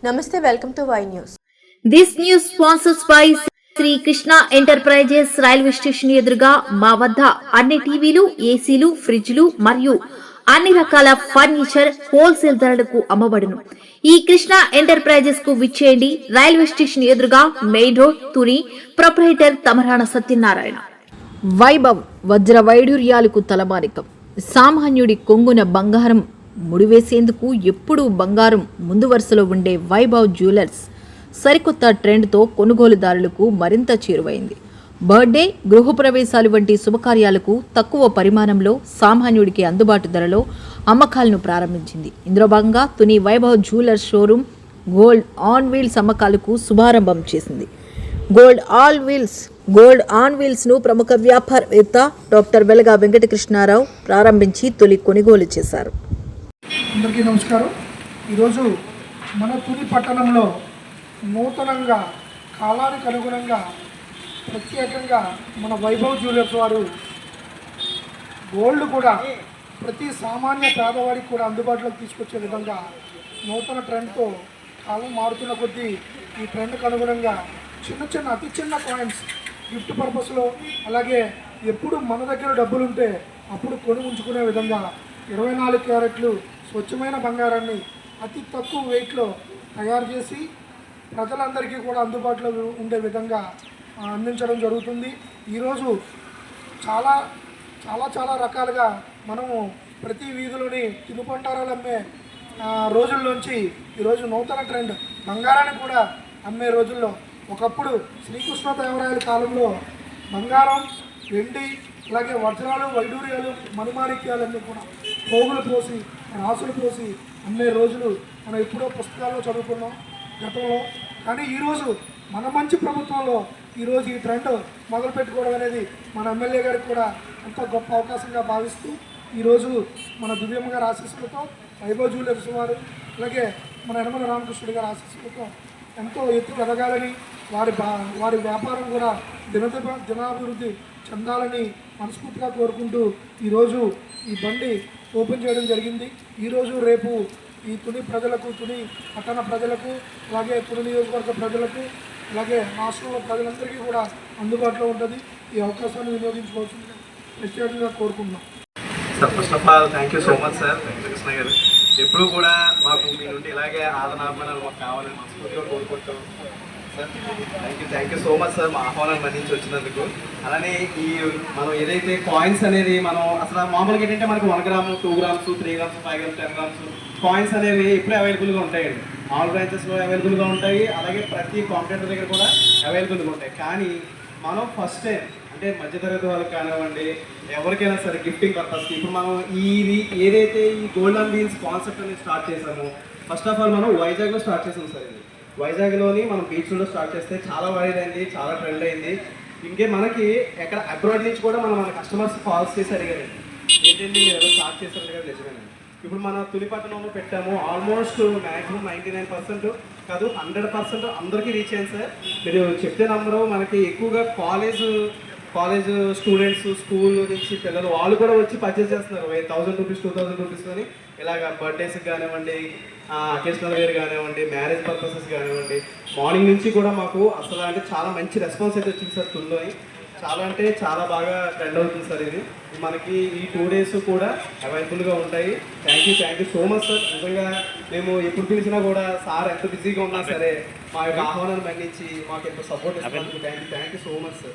Namaste, welcome to Y News. This news sponsors by Shri Krishna enterprises railway station ఎదురుగా మా వద్ద అన్ని టీవీలు, ఏసీలు, ఫ్రిడ్జ్లు మరియు అన్ని రకాల ఫర్నిచర్ హోల్సేల్ ధరలకు అమ్మబడును. ఈ కృష్ణ ఎంటర్ప్రైజెస్ కు విచ్చేయండి. రైల్వే స్టేషన్ ఎదురుగా main road, Tuni. Proprietor Tamarana Satyanarayana. Vaibhav వజ్ర వైడూర్యాలకు తలమానికం. సామాన్యుడి కొంగున బంగారం ముడివేసేందుకు ఎప్పుడూ బంగారం ముందు వరుసలో ఉండే వైభవ్ జ్యువెలర్స్ సరికొత్త ట్రెండ్తో కొనుగోలుదారులకు మరింత చేరువైంది. బర్త్డే, గృహప్రవేశాలు వంటి శుభకార్యాలకు తక్కువ పరిమాణంలో సామాన్యుడికి అందుబాటు ధరలో అమ్మకాలను ప్రారంభించింది. ఇందులో భాగంగా Tuni Vaibhav jewellers showroom gold on wheels అమ్మకాలకు శుభారంభం చేసింది. గోల్డ్ ఆన్ వీల్స్ ను ప్రముఖ వ్యాపారవేత్త డాక్టర్ వెలగా వెంకటకృష్ణారావు ప్రారంభించి తొలి కొనుగోలు చేశారు. అందరికీ నమస్కారం. ఈరోజు మన తుని పట్టణంలో నూతనంగా కాలానికి అనుగుణంగా ప్రత్యేకంగా మన వైభవ్ జ్యువెలర్స్ వారు గోల్డ్ కూడా ప్రతి సామాన్య పేదవాడికి కూడా అందుబాటులోకి తీసుకొచ్చే విధంగా నూతన ట్రెండ్తో కాలం మారుతున్న కొద్దీ ఈ ట్రెండ్కి అనుగుణంగా అతి చిన్న కాయిన్స్ గిఫ్ట్ పర్పస్లో, అలాగే ఎప్పుడు మన దగ్గర డబ్బులు ఉంటే అప్పుడు కొని ఉంచుకునే విధంగా 24 క్యారెట్లు స్వచ్ఛమైన బంగారాన్ని అతి తక్కువ వెయిట్లో తయారు చేసి ప్రజలందరికీ కూడా అందుబాటులో ఉండే విధంగా అందించడం జరుగుతుంది. ఈరోజు చాలా చాలా చాలా రకాలుగా మనము ప్రతి వీధిలోని తినుబండారాలు అమ్మే రోజుల్లోంచి ఈరోజు నూతన ట్రెండ్ బంగారాన్ని కూడా అమ్మే రోజుల్లో ఒకప్పుడు శ్రీకృష్ణదేవరాయల కాలంలో బంగారం, వెండి, అలాగే వజ్రాలు, వైడూర్యాలు, మణిమాణిక్యాలన్నీ కూడా పోగులు పోసి రాసులు పోసి అమ్మే రోజులు మనం ఎప్పుడో పుస్తకాల్లో చదువుకున్నాం గతంలో. కానీ ఈరోజు మన మంచి ప్రభుత్వంలో ఈరోజు ఈ ట్రెండ్ మొదలు పెట్టుకోవడం అనేది మన ఎమ్మెల్యే గారికి కూడా ఎంతో గొప్ప అవకాశంగా భావిస్తూ ఈరోజు మన దివ్యమ్మ గారి ఆశీస్సులతో వైభవ్ జ్యువెలర్స్ వారు, అలాగే మన యనమల రామకృష్ణుడి గారి ఆశీస్సులతో ఎంతో ఎత్తుకు ఎదగాలని, వారి వ్యాపారం కూడా దినాభివృద్ధి చెందాలని మనస్ఫూర్తిగా కోరుకుంటూ ఈరోజు ఈ బండి ఓపెన్ చేయడం జరిగింది. ఈరోజు రేపు ఈ తుని ప్రజలకు, తుని పట్టణ ప్రజలకు, అలాగే తుని నియోజకవర్గ ప్రజలకు, అలాగే రాష్ట్రంలో ప్రజలందరికీ కూడా అందుబాటులో ఉంటుంది. ఈ అవకాశాన్ని వినియోగించుకోవాల్సిందిగా ప్రత్యేకంగా కోరుకుంటున్నాం. Sir, first of all thank you so much sir Venkatakrishna గారు. ఎప్పుడు కూడా మాకు మీ నుండి ఇలాగే ఆదనాభిమానాలు మాకు కావాలని మనస్ఫూర్తిగా కోరుకుంటాం sir. Thank you so much sir మా ఆహ్వానాన్ని మన్నించి వచ్చినందుకు. అలానే ఈ మనం ఏదైతే కాయిన్స్ అనేది మనం అసలు మామూలుగా ఏంటంటే మనకు 1 gram, 2 grams, 3 grams, 5 grams, 10 grams coins అనేవి ఎప్పుడూ అవైలబుల్గా ఉంటాయండి. ఆల్ బ్రాంచెస్లో అవైలబుల్గా ఉంటాయి, అలాగే ప్రతి కాంపిటేటర్ దగ్గర కూడా అవైలబుల్గా ఉంటాయి. కానీ మనం ఫస్ట్ టైం అంటే మధ్యతరగతి వాళ్ళకి కానివ్వండి, ఎవరికైనా సరే గిఫ్టింగ్ పర్పస్కి ఇప్పుడు మనం ఇది ఏదైతే ఈ గోల్డ్ ఆన్ వీల్స్ కాన్సెప్ట్ అనేది స్టార్ట్ చేసామో, ఫస్ట్ ఆఫ్ ఆల్ మనం వైజాగ్లో స్టార్ట్ చేసాం సార్. ఇది వైజాగ్లోని మనం బీచ్ రోడ్లో స్టార్ట్ చేస్తే చాలా వైడ్ అయింది, చాలా ట్రెండ్ అయింది. ఇంకే మనకి ఎక్కడ అబ్రాడ్ నుంచి కూడా మన కస్టమర్స్ కాల్స్ చేసి అడిగారు, ఏంటంటే మీరు ఎవరు స్టార్ట్ చేశారు కదా. నిజమేనండి. ఇప్పుడు మన తుని పట్టణంలో పెట్టాము. ఆల్మోస్ట్ మ్యాక్సిమం 99% కాదు 100% అందరికీ రీచ్ అయింది సార్. మీరు చెప్తే నంబరు మనకి ఎక్కువగా కాలేజ్ స్టూడెంట్స్, స్కూల్ నుంచి పిల్లలు వాళ్ళు కూడా వచ్చి పర్చేస్ చేస్తున్నారు. 1000 రూపీస్, 2000 రూపీస్ అని ఇలాగ బర్త్డేస్కి కానివ్వండి, అకేషనల్ వేర్ కానివ్వండి, మ్యారేజ్ పర్పసెస్ కానివ్వండి, మార్నింగ్ నుంచి కూడా మాకు అసలు అంటే చాలా మంచి రెస్పాన్స్ అయితే వచ్చింది సార్. తుల్లో చాలా అంటే చాలా బాగా ట్రెండ్ అవుతుంది సార్. ఇది మనకి ఈ 2 డేస్ కూడా అవైలబుల్గా ఉంటాయి. Thank you so much sir. నిజంగా మేము ఎప్పుడు పిలిచినా కూడా సార్ ఎంత బిజీగా ఉన్నా సరే మా యొక్క ఆహ్వానాన్ని మన్నించి మాకు ఎంత సపోర్ట్ ఇస్తున్నందుకు thank you so much sir.